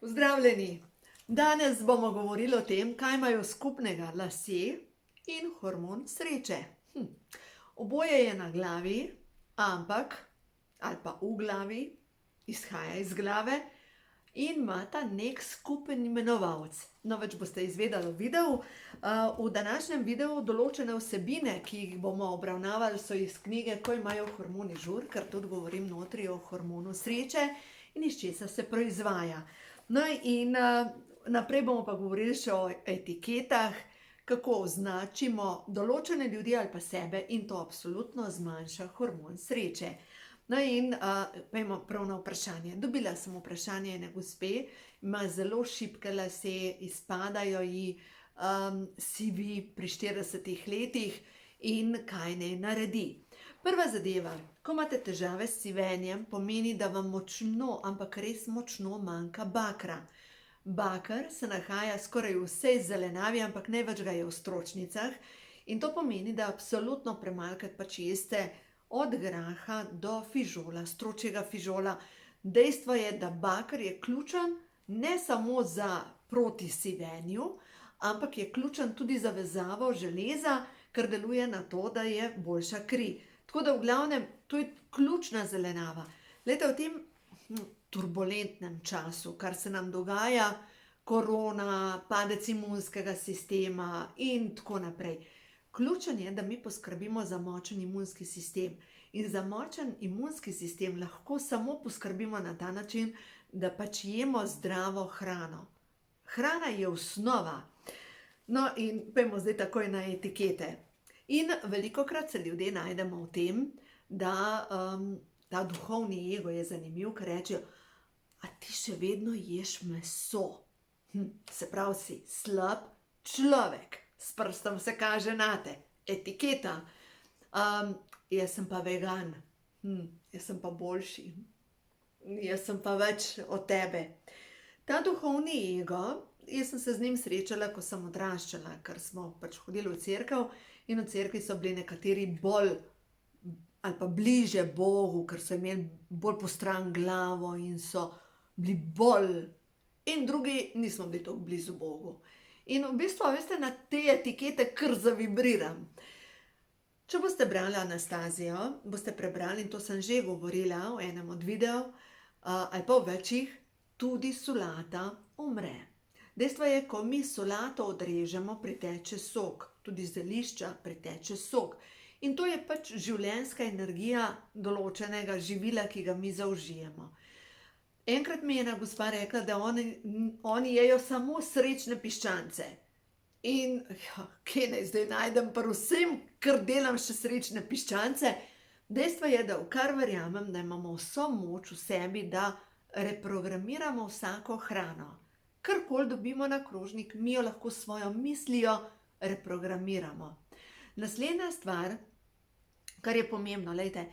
Pozdravljeni! Danes bomo govorili o tem, kaj imajo skupnega lasje in hormon sreče. Oboje je na glavi, ampak, ali pa v glavi, izhaja iz glave in imata nek skupen imenovalec. No, več boste izvedeli v videu. V današnjem videu določene vsebine, ki jih bomo obravnavali, so iz knjige Ko imajo hormoni žur, ker tudi govorim notri o hormonu sreče in iz česa se proizvaja. No in naprej bomo pa govorili še o etiketah, kako označimo določene ljudi ali pa sebe in to absolutno zmanjša hormon sreče. No in pojmo prav na vprašanje. Dobila sem vprašanje ene gospe, ima zelo šibke lase, izpadajo ji sivi pri 40 letih in kaj naj naredi. Prva zadeva, ko imate težave s sivenjem, pomeni, da vam močno, ampak res močno manjka bakra. Baker se nahaja skoraj v vsej zelenavi, ampak največ ga je v stročnicah in to pomeni, da absolutno premalkrat pač jeste od graha do fižola, stročjega fižola. Dejstvo je, da baker je ključen ne samo za proti sivenju, ampak je ključen tudi za vezavo železa, ker deluje na to, da je boljša kri. Tako da v glavnem, to je ključna zelenava. Glejte, v tem turbulentnem času, kar se nam dogaja, korona, padec imunskega sistema in tako naprej. Ključen je, da mi poskrbimo za močen imunski sistem. In za močen imunski sistem lahko samo poskrbimo na ta način, da pač jemo zdravo hrano. Hrana je osnova. No in pojdimo zdaj takoj na etikete. In velikokrat se ljudje najdemo v tem, da ta duhovni ego je zanimiv, ker rečejo, a ti še vedno ješ meso. Se pravi, si slab človek, s prstom se kaže nate, etiketa. Jaz sem pa vegan, jaz sem pa boljši, jaz sem pa več od tebe. Ta duhovni ego, jaz sem se z njim srečala, ko sem odraščala, ker smo pač hodili v cerkev in v cerkvi so bili nekateri bolj ali pa bliže Bogu, ker so imeli bolj postran glavo in so bili bolj, in drugi nismo bili tako blizu Bogu. In v bistvu, veste, na te etikete kar zavibriram. Če boste brali Anastazijo, boste prebrali, in to sem že govorila v enem od videov, ali pa v večjih, tudi solata umre. Dejstvo je, ko mi solato odrežemo, priteče sok, tudi zelišča priteče sok. In to je pač življenjska energija določenega živila, ki ga mi zaužijemo. Enkrat mi je ena gospa rekla, da oni jejo samo srečne piščance. In kje naj zdaj najdem pri vsem, kar delam, še srečne piščance? Dejstvo je, da v kar verjamem, da imamo vso moč v sebi, da reprogramiramo vsako hrano. Karkoli dobimo na krožnik, mi jo lahko s svojo mislijo reprogramiramo. Naslednja stvar, kar je pomembno, glejte,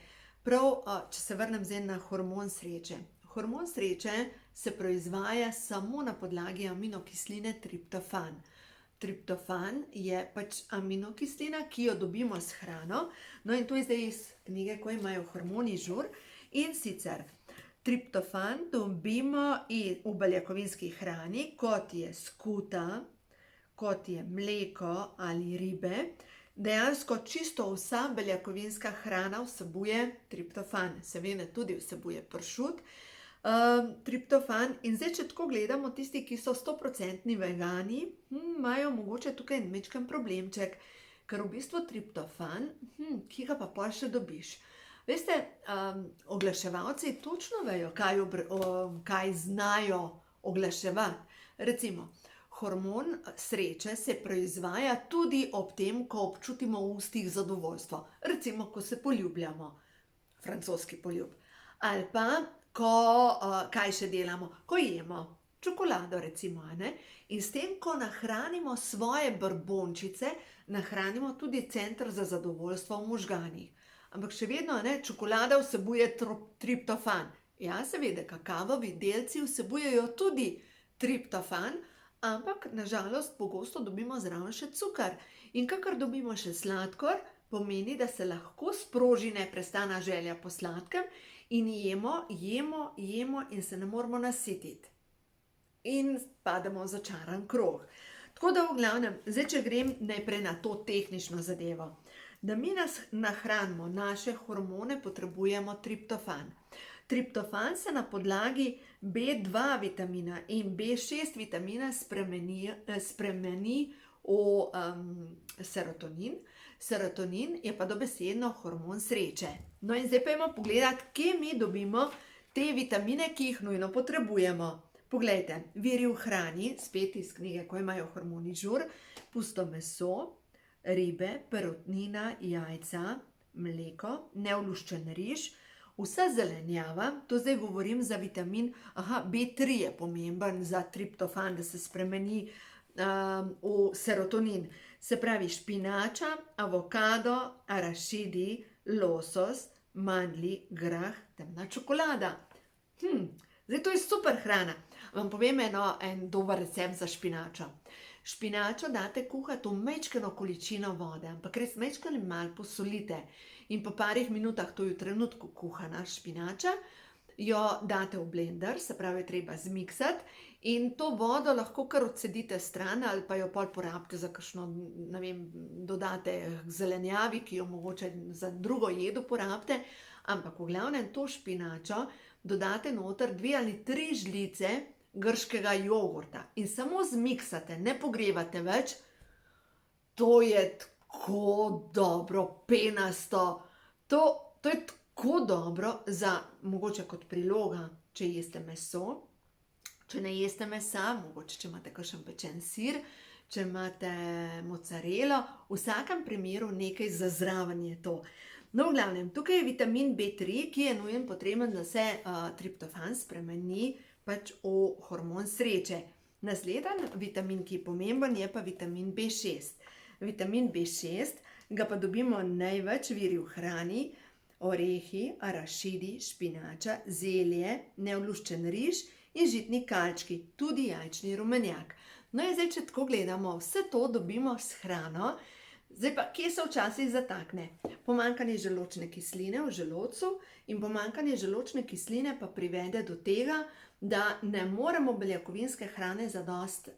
prav, če se vrnem zdaj na hormon sreče. Hormon sreče se proizvaja samo na podlagi aminokisline triptofan. Triptofan je pač aminokislina, ki jo dobimo s hrano. No in to je zdaj iz knjige Ko imajo hormoni žur. In sicer triptofan dobimo v beljakovinski hrani, kot je skuta, kot je mleko ali ribe. Dejansko čisto vsa beljakovinska hrana vsebuje triptofan. Seveda tudi vsebuje pršut, triptofan. In zdaj, če tako gledamo, tisti, ki so 100% vegani, imajo mogoče tukaj majčken problemček, ker v bistvu triptofan, ki ga pa pol še dobiš. Veste, oglaševalci točno vejo, kaj znajo oglaševati. Recimo, hormon sreče se proizvaja tudi ob tem, ko občutimo v ustih zadovoljstvo. Recimo, ko se poljubljamo, francoski poljub. Ali pa, kaj še delamo? Ko jemo čokolado, recimo, ne? In s tem, ko nahranimo svoje brbončice, nahranimo tudi center za zadovoljstvo v možganih. Ampak še vedno, čokolada vsebuje triptofan. Ja, seveda, kakavovi delci vsebujejo tudi triptofan, ampak nažalost pogosto dobimo zraven še cukor. In kakor dobimo še sladkor, pomeni, da se lahko sproži neprestana želja po sladkem in jemo in se ne moremo nasititi. in pademo v začaran krog. Tako da v glavnem, zdaj če grem najprej na to tehnično zadevo. Da mi nahranimo naše hormone, potrebujemo triptofan. Triptofan se na podlagi B2 vitamina in B6 vitamina spremeni v serotonin. Serotonin je pa dobesedno hormon sreče. No in zdaj pa imamo pogledati, kje mi dobimo te vitamine, ki jih nujno potrebujemo. Poglejte, viri v hrani, spet iz knjige, ko imajo hormoni žur, pusto meso, ribe, perutnina, jajca, mleko, neoluščen riž, vsa zelenjava, to zdaj govorim za vitamin B3 je pomemben za triptofan, da se spremeni v serotonin. Se pravi špinača, avokado, arašidi, losos, mandlji, grah, temna čokolada. Zdaj to je super hrana. Vam povem en dober recept za špinačo. Špinačo date kuhati v majčkeno količino vode, ampak res majčkeno malo posolite. In po parih minutah, to je v trenutku kuhana špinača, jo date v blender, se pravi treba zmiksati in to vodo lahko kar odcedite stran ali pa jo pol porabite za kakšno, ne vem, dodate k zelenjavi, ki jo mogoče za drugo jed uporabite, ampak v glavnem to špinačo dodate noter 2 ali 3 žlice grškega jogurta in samo zmiksate, ne pogrevate več. To je tako dobro, penasto. To je tako dobro za, mogoče kot priloga, če jeste meso, če ne jeste mesa, mogoče če imate kakšen pečen sir, če imate mocarelo, v vsakem primeru nekaj za zraven je to. No, v glavnem, tukaj je vitamin B3, ki je nujen potreben, da se triptofan spremeni pač v hormon sreče. Naslednji vitamin, ki je pomemben, je pa vitamin B6. Vitamin B6 ga pa dobimo največ viri v hrani, orehi, arašidi, špinača, zelje, neoluščen riž in žitni kalčki, tudi jajčni rumenjak. No in zdaj, če tako gledamo, vse to dobimo s hrano. Zdaj pa, kje se včasih zatakne? Pomanjkanje želodčne kisline v želodcu in pomanjkanje želodčne kisline pa privede do tega, da ne moremo beljakovinske hrane zadosti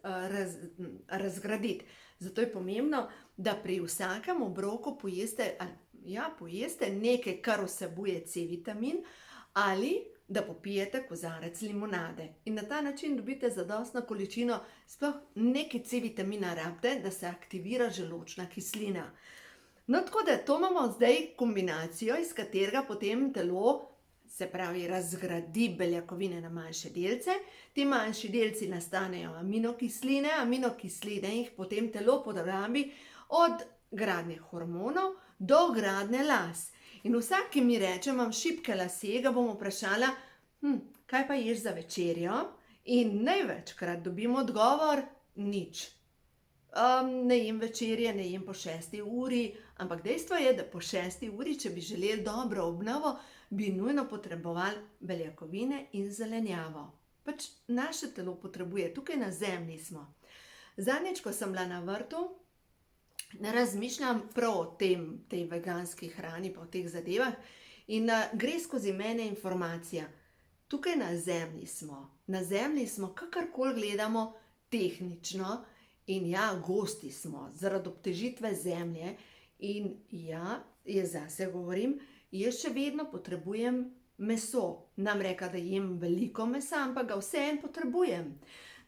razgraditi. Zato je pomembno, da pri vsakem obroku pojeste nekaj, kar vsebuje C-vitamin ali da popijete kozarec limonade. In na ta način dobite zadostno količino, sploh nekaj C-vitamina rabite, da se aktivira želodčna kislina. No, tako da to imamo zdaj kombinacijo, iz katerega potem telo, se pravi, razgradi beljakovine na manjše delce. Ti manjši delci nastanejo aminokisline, aminokisline jih potem telo podrabi od gradnje hormonov do gradnje las. In vsak, ki mi reče, imam šibke lase, ga bom vprašala, kaj pa ješ za večerjo? In največkrat dobim odgovor, nič. Ne jem večerje, ne jem po 6. uri, ampak dejstvo je, da po 6. uri, če bi želeli dobro obnovo, bi nujno potrebovali beljakovine in zelenjavo. Pač naše telo potrebuje, tukaj na zemlji smo. Zadnjič, ko sem bila na vrtu, ne razmišljam prav o tej veganski hrani, pa o teh zadevah in gre skozi mene informacija. Tukaj na zemlji smo, kakorkoli gledamo tehnično in ja, gosti smo, zaradi obtežitve zemlje in ja, jaz zase govorim, jaz še vedno potrebujem meso. Nam reka, da jem veliko mesa, ampak ga vseeno potrebujem.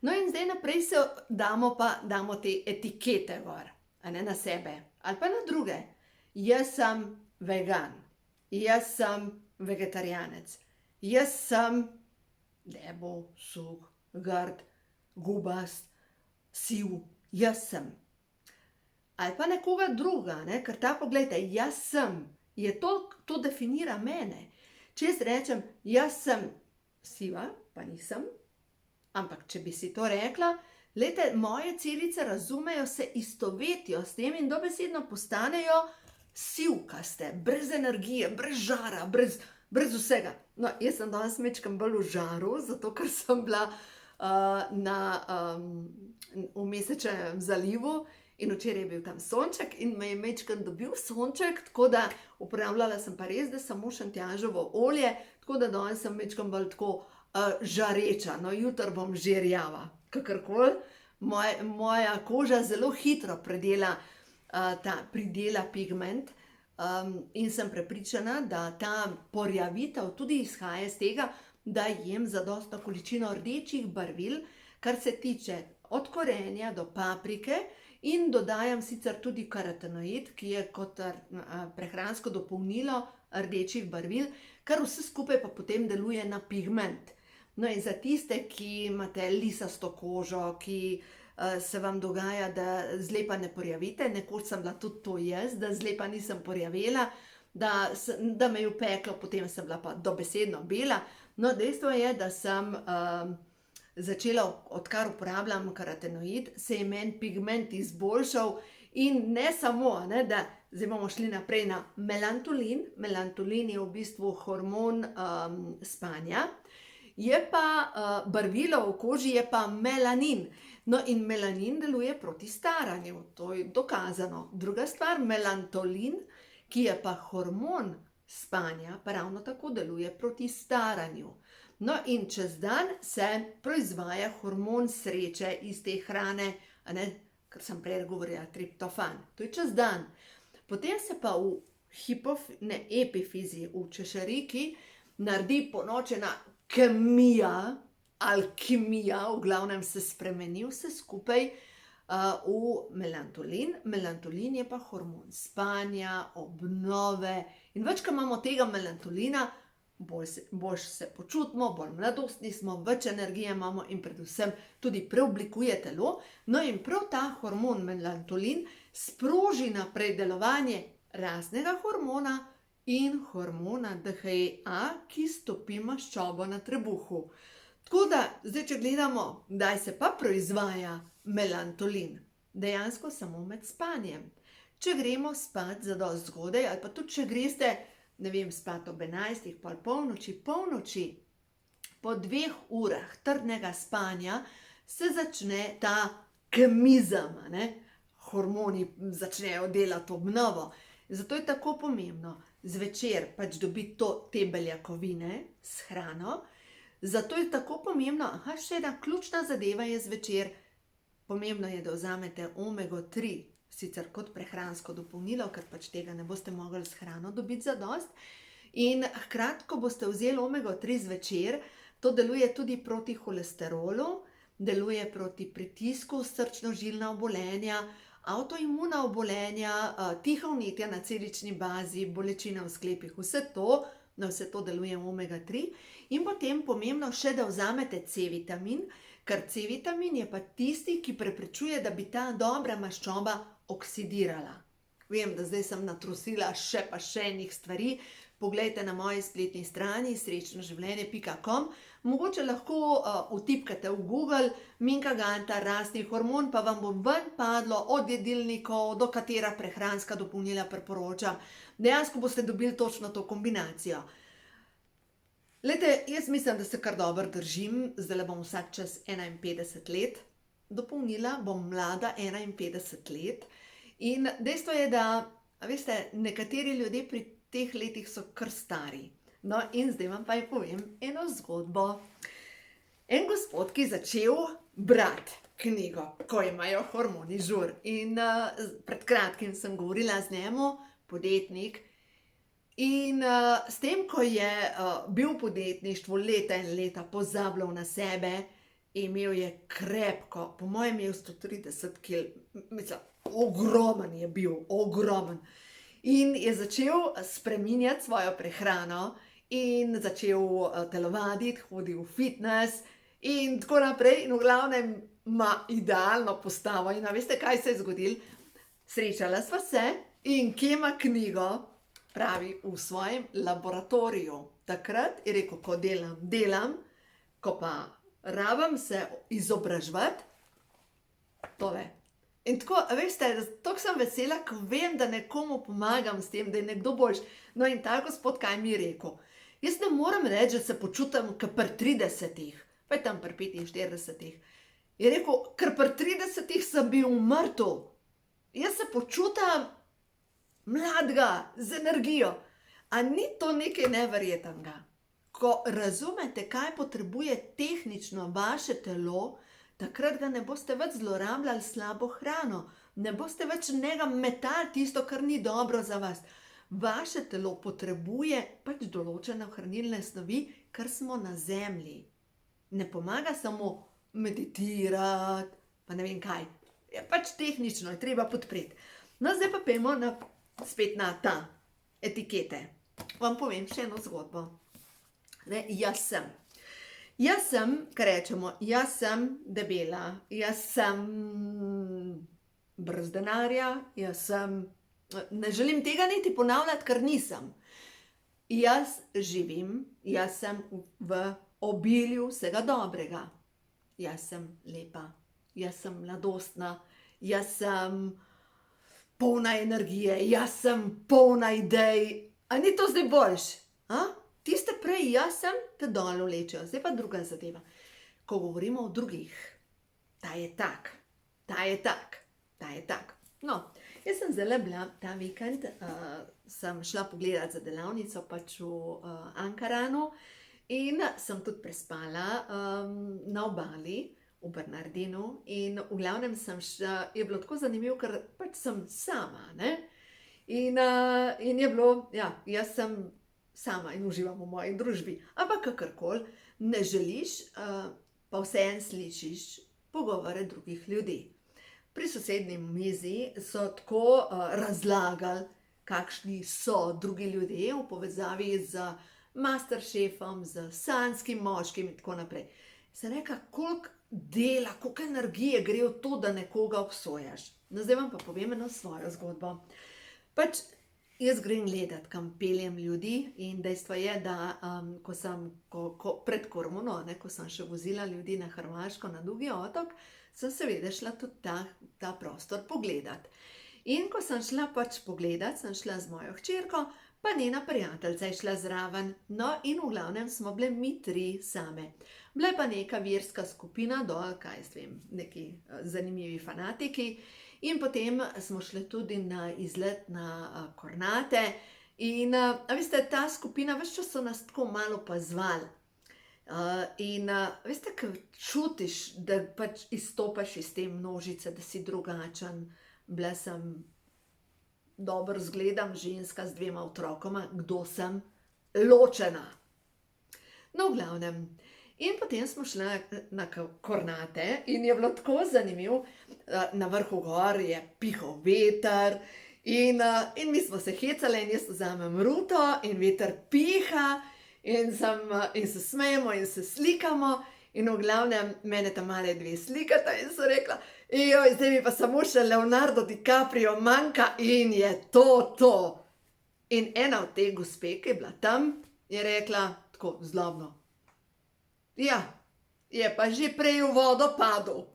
No in zdaj naprej se damo te etikete gor. A ne na sebe, ali pa na druge. Jaz sem vegan, jaz sem vegetarijanec, jaz sem debel, suh, grd, gubast, siv, jaz sem. Ali pa nekoga druga, ker ta, poglejte, jaz sem, to definira mene. Če jaz rečem, jaz sem siva, pa nisem, ampak če bi si to rekla, glejte, moje celice razumejo, se istovetijo s tem in dobesedno postanejo sivkaste, brez energije, brez žara, brez vsega. No, jaz sem danes majčkeno bolj v žaru, zato ker sem bila v Mesečevem zalivu in včeraj je bil tam sonček in me je majčkeno dobil sonček, tako da uporabljala sem pa res, da samo šentjaževo olje, tako da danes sem majčkeno bolj tako žareča, no jutri bom že rjava, kakorkoli. Moja koža zelo hitro pridela pigment, in sem prepričana, da ta porjavitev tudi izhaja iz tega, da jem zadostno količino rdečih barvil, kar se tiče od korenja do paprike, in dodajam sicer tudi karotenoid, ki je kot prehransko dopolnilo rdečih barvil, kar vse skupaj pa potem deluje na pigment. No in za tiste, ki imate lisasto kožo, ki se vam dogaja, da zlepa ne porjavite, nekoč sem bila tudi to jaz, da zlepa nisem porjavela, da me je upeklo, potem sem bila pa dobesedno bela. No, dejstvo je, da sem začela, odkar uporabljam karotenoid, se je meni pigment izboljšal in ne samo, da zdaj bomo šli naprej na melantolin. Melantolin je v bistvu hormon spanja, je pa barvilo v koži, je pa melanin. No in melanin deluje proti staranju, to je dokazano. Druga stvar, melantolin, ki je pa hormon spanja, pa ravno tako deluje proti staranju. No in čez dan se proizvaja hormon sreče iz te hrane, kar sem prej govorila, triptofan. To je čez dan. Potem se pa v epifizi, v češeriki, naredi ponočena kemija, alkimija, v glavnem se spremeni vse skupaj v melantolin. Melantolin je pa hormon spanja, obnove, in več, ko imamo tega melantolina, bolj se počutimo, bolj mladostni smo, več energije imamo in predvsem tudi preoblikuje telo. No in prav ta hormon melantolin sproži naprej delovanje raznega hormona in hormona DHEA, ki stopi maščobo na trebuhu. Tako da, zdaj, če gledamo, kdaj se pa proizvaja melantolin, dejansko samo med spanjem. Če gremo spat zadosti zgodaj, ali pa tudi, če greste, ne vem, spat ob 11, pol polnoči, po 2 urah trdnega spanja se začne ta kemizem, hormoni začnejo delati obnovo. Zato je tako pomembno zvečer pač dobiti te beljakovine s hrano. Zato je tako pomembno, še ena ključna zadeva je zvečer, pomembno je, da vzamete omego 3, sicer kot prehransko dopolnilo, ker pač tega ne boste mogli s hrano dobiti zadost. In hkrati, ko boste vzeli omego 3 zvečer, to deluje tudi proti holesterolu, deluje proti pritisku, srčno-žilna obolenja, avtoimuna obolenja, tiha vnetja na celični bazi, bolečine v sklepih, vse to deluje omega 3. In potem pomembno še, da vzamete C-vitamin, ker C-vitamin je pa tisti, ki preprečuje, da bi ta dobra maščoba oksidirala. Vem, da zdaj sem natrosila še enih stvari. Poglejte na moji spletni strani srečnoživljenje.com. Mogoče lahko vtipkate v Google Minka Gantar, rastni hormon, pa vam bo ven padlo od jedilnikov, do katera prehranska dopolnila priporočam. Dejansko boste dobili točno to kombinacijo. Glejte, jaz mislim, da se kar dobro držim, zdaj bom vsak čas 51 let, dopolnila bom mlada 51 let. In dejstvo je, da, veste, nekateri ljudje pri teh letih so kar stari. No in zdaj vam pa povem eno zgodbo. En gospod, ki je začel brati knjigo, ko imajo hormoni žur. In pred kratkim sem govorila z njemu, podjetnik, in s tem, ko je bil v podjetništvu leta in leta, pozabljal na sebe, imel je krepko, po mojem je 130 kil, mislim, ogromen je bil, ogromen. In je začel spreminjati svojo prehrano in začel telovaditi, hodil v fitness in tako naprej. In v glavnem ima idealno postavo. In veste, kaj se je zgodilo? Srečala sva se in kje ima knjigo? Pravi, v svojem laboratoriju. Takrat je rekel, ko delam, ko pa rabim se izobraževati, to ve. In tako, veste, tako sem vesela, ko vem, da nekomu pomagam s tem, da je nekdo boljši. No in ta gospod, kaj mi je rekel? Jaz ne morem reči, da se počutim kot pri 30-ih, pa je tam pri 45-ih. Je rekel, ker pri 30-ih sem bil mrtev. Jaz se počutim mladega, z energijo. A ni to nekaj neverjetnega? ko razumete, kaj potrebuje tehnično vaše telo, takrat ga ne boste več zlorabljali slabo hrano, ne boste več njega metali tisto, kar ni dobro za vas. Vaše telo potrebuje pač določene hranilne snovi, ker smo na zemlji. Ne pomaga samo meditirati, pa ne vem kaj. Je pač tehnično, je treba podpreti. No, zdaj pa pojdimo spet na ta etikete. Vam povem še eno zgodbo. Jaz sem, kaj rečemo, jaz sem debela, jaz sem brez denarja, ne želim tega niti ponavljati, ker nisem. Jaz živim, jaz sem v obilju vsega dobrega. Jaz sem lepa, jaz sem mladostna, jaz sem polna energije, jaz sem polna idej. A ni to zdaj boljše? Tiste prej jaz sem, te dol vlečejo. Zdaj pa druga zadeva. Ko govorimo o drugih, ta je tak, ta je tak, ta je tak. No, jaz sem zdaj bila ta vikend, sem šla pogledat za delavnico pač v Ankaranu in sem tudi prespala na obali v Bernardinu in v glavnem je bilo tako zanimivo, ker pač sem sama, ne? In je bilo, ja, jaz sem sama in uživam v moji družbi. Ampak kakorkoli, ne želiš, pa vseeno slišiš pogovore drugih ljudi. Pri sosednji mizi so tako razlagali, kakšni so drugi ljudje v povezavi z Masterchefom, z sanjskim moškim in tako naprej. Sem rekla, koliko dela, koliko energije gre v to, da nekoga obsojaš. No, zdaj vam pa povem eno svojo zgodbo. Pač jaz grem gledat, kam peljem ljudi in dejstvo je, da ko sem pred korono, ko sem še vozila ljudi na Hrvaško, na Dugi otok, sem seveda šla tudi ta prostor pogledat. In ko sem šla pač pogledat, sem šla z mojo hčerko, pa njena prijateljica je šla zraven. No, in v glavnem smo bile mi 3 same. Bila je pa neka verska skupina dol, kaj jaz vem, neki zanimivi fanatiki. In potem smo šli tudi na izlet na Kornate in, a veste, ta skupina, ves čas so nas tako malo opazovali. In, veste, ko čutiš, da pač izstopaš iz te množice, da si drugačen, bila sem, dobro izgledam, ženska z 2 otrokoma, kdo sem? Ločena. No, v glavnem. In potem smo šli na Kornate in je bilo tako zanimivo, na vrhu gor je pihal veter in mi smo se hecali in jaz vzamem ruto in veter piha in se smejemo in se slikamo in v glavnem mene ta male 2 slikata in so rekla, zdaj mi pa samo še Leonardo DiCaprio manjka in je to. In ena od teh gospe, ki je bila tam, je rekla tako zlobno, ja, je pa že prej v vodo padel.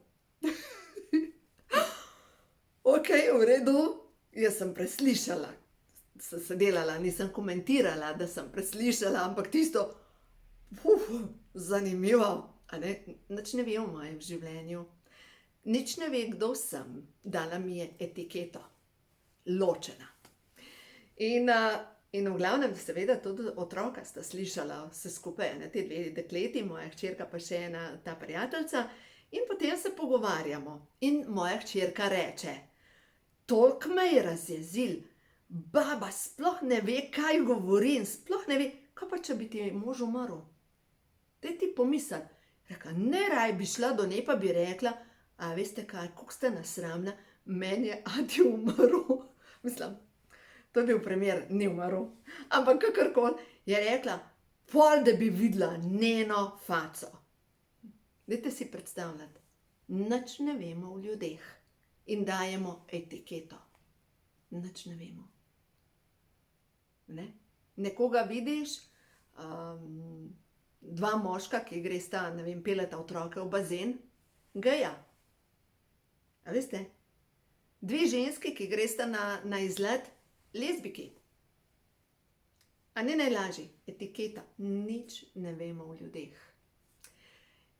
Okej, v redu, jaz sem preslišala, sem se delala, nisem komentirala, da sem preslišala, ampak tisto, zanimivo, a ne, nič ne ve o mojem življenju, nič ne ve, kdo sem, dala mi je etiketo, ločena. In v glavnem, seveda, tudi otroka sta slišala vse skupaj, te 2 dekleti, moja hčerka pa še ena ta prijateljica, in potem se pogovarjamo. In moja hčerka reče, toliko me je razjezil, baba sploh ne ve, kaj govori in sploh ne ve, kaj pa če bi ti mož umrl. Daj ti pomisli. Rekla, ne raj bi šla do nje pa bi rekla, a veste kaj, koliko ste nasramna, meni je ati umrl. Mislim, to je bil primer, ni umrl. Ampak kakorkoli je rekla, pol da bi videla njeno faco. Dajte si predstavljati, nič ne vemo o ljudeh in dajemo etiketo. Nič ne vemo. Ne? Nekoga vidiš, 2 moška, ki gresta, ne vem, peljeta otroke v bazen, geja. A veste? 2 ženski, ki gresta na izlet, lezbiki. A ne najlažje? Etiketa. Nič ne vemo o ljudeh.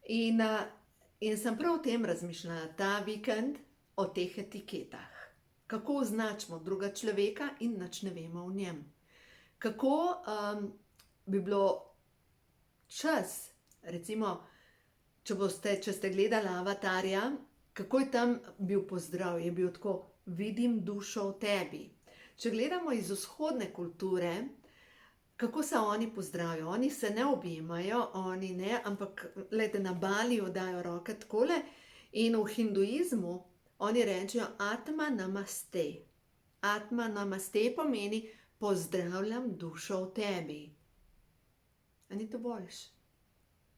In sem prav o tem razmišljala ta vikend, o teh etiketah. Kako označimo druga človeka in nič ne vemo o njem. Kako bi bilo čas, recimo, če ste gledali Avatarja, kako je tam bil pozdrav, je bil tako, vidim dušo v tebi. Če gledamo iz vzhodne kulture, kako se oni pozdravijo, oni se ne objemajo, oni ne, ampak glejte, na Baliju dajo roke takole in v hinduizmu oni rečejo Atma Namaste. Atma Namaste pomeni pozdravljam dušo v tebi. A ni to boljše?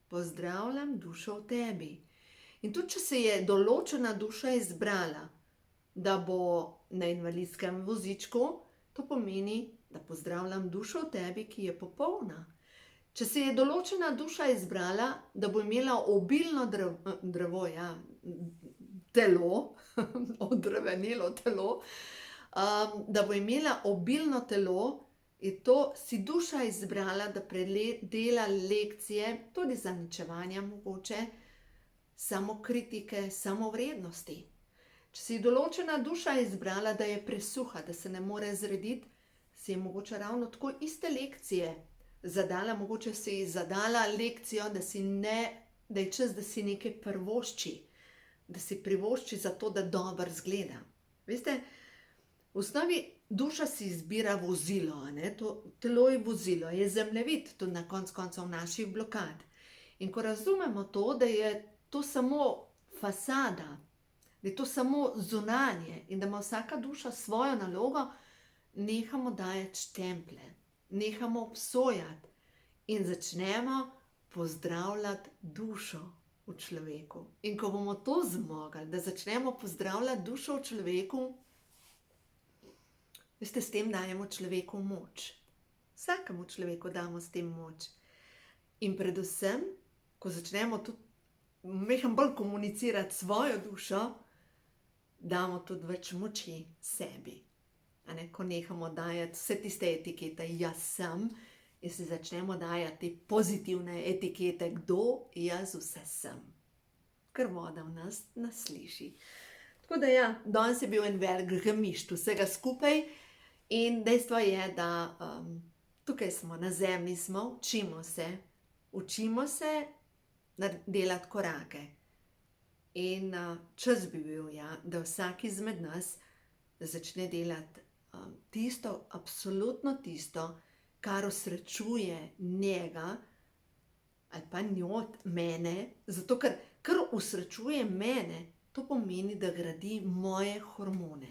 Pozdravljam dušo v tebi. In tudi, če se je določena duša izbrala, da bo na invalidskem vozičku, to pomeni, da pozdravljam dušo v tebi, ki je popolna. Če se je določena duša izbrala, da bo imela obilno drevo, telo, odrevenelo telo, da bo imela obilno telo, je to si duša izbrala, da predela lekcije, tudi zaničevanja mogoče, samokritike, samovrednosti. Če si določena duša izbrala, da je presuha, da se ne more zrediti, si je mogoče ravno tako iste lekcije zadala, mogoče si zadala lekcijo, da je čas, da si nekaj privošči, da si privošči zato, da dobro izgleda. Veste, v osnovi duša si izbira vozilo, to telo je vozilo, je zemljevid, tudi na koncu koncev naših blokad. In ko razumemo to, da je to samo fasada, da je to samo zunanje in da ima vsaka duša svojo nalogo, nehamo dajati štemplje, nehamo obsojati in začnemo pozdravljati dušo v človeku. In ko bomo to zmogli, da začnemo pozdravljati dušo v človeku, veste, s tem dajemo človeku moč. Vsakemu človeku damo s tem moč. In predvsem, ko začnemo tudi meham bolj komunicirati svojo dušo, damo tudi več moči sebi. Ko nehamo dajati vse tiste etikete, jaz sem, in si začnemo dajati pozitivne etikete, kdo jaz vse sem. Ker voda v nas sliši. Tako da danes je bil en velik gemišt vsega skupaj in dejstvo je, da tukaj smo, na zemlji smo, učimo se delati korake. In čas bi bil, da vsak izmed nas začne delati tisto, absolutno tisto, kar osrečuje njega ali pa njo, mene, zato ker osrečuje mene, to pomeni, da gradi moje hormone.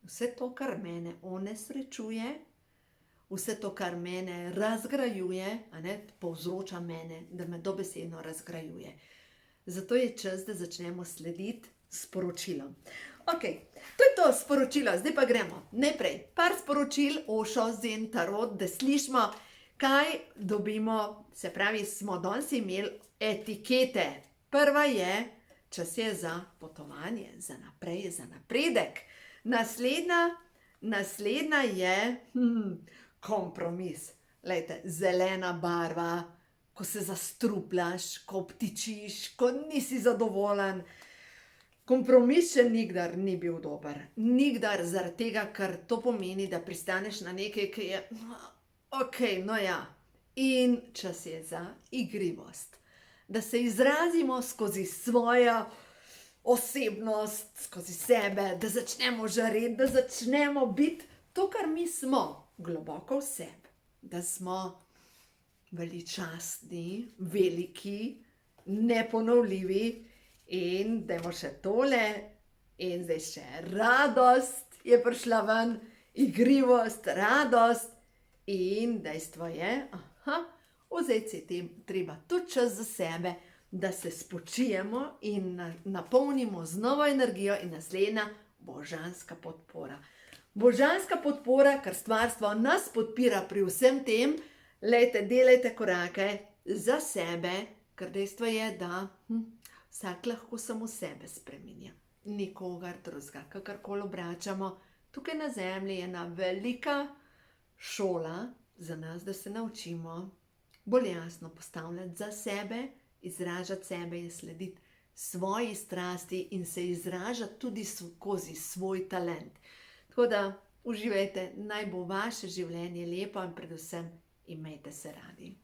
Vse to, kar mene onesrečuje, vse to, kar mene razgrajuje, povzroča mene, da me dobesedno razgrajuje. Zato je čas, da začnemo slediti sporočilom. Ok, to je to sporočilo, zdaj pa gremo. Najprej, par sporočil Ošo, Zen, Tarot, da slišimo, kaj dobimo, se pravi, smo danes imeli etikete. Prva je, čas je za potovanje, za naprej, za napredek. Naslednja je kompromis. Glejte, zelena barva, ko se zastrupljaš, ko obtičiš, ko nisi zadovoljen. Kompromis še nikdar ni bil dober. Nikdar, zaradi tega, ker to pomeni, da pristaneš na nekaj, ki je ok, In čas je za igrivost. Da se izrazimo skozi svojo osebnost, skozi sebe, da začnemo žareti, da začnemo biti to, kar mi smo, globoko v sebi. Da smo veličastni, veliki, neponovljivi. In dajmo še tole, in zdaj še radost je prišla ven, igrivost, radost. In dejstvo je, vzeti si treba tudi čas za sebe, da se spočijemo in napolnimo z novo energijo in naslednja božanska podpora. Božanska podpora, ker stvarstvo nas podpira pri vsem tem, delajte korake za sebe, ker dejstvo je, da vsak lahko samo sebe spreminja, nikogar drugega, kakorkoli obračamo. Tukaj na zemlji je ena velika šola za nas, da se naučimo bolj jasno postavljati za sebe, izražati sebe in slediti svoji strasti in se izražati tudi skozi svoj talent. Tako da uživajte, naj bo vaše življenje lepo in predvsem imejte se radi.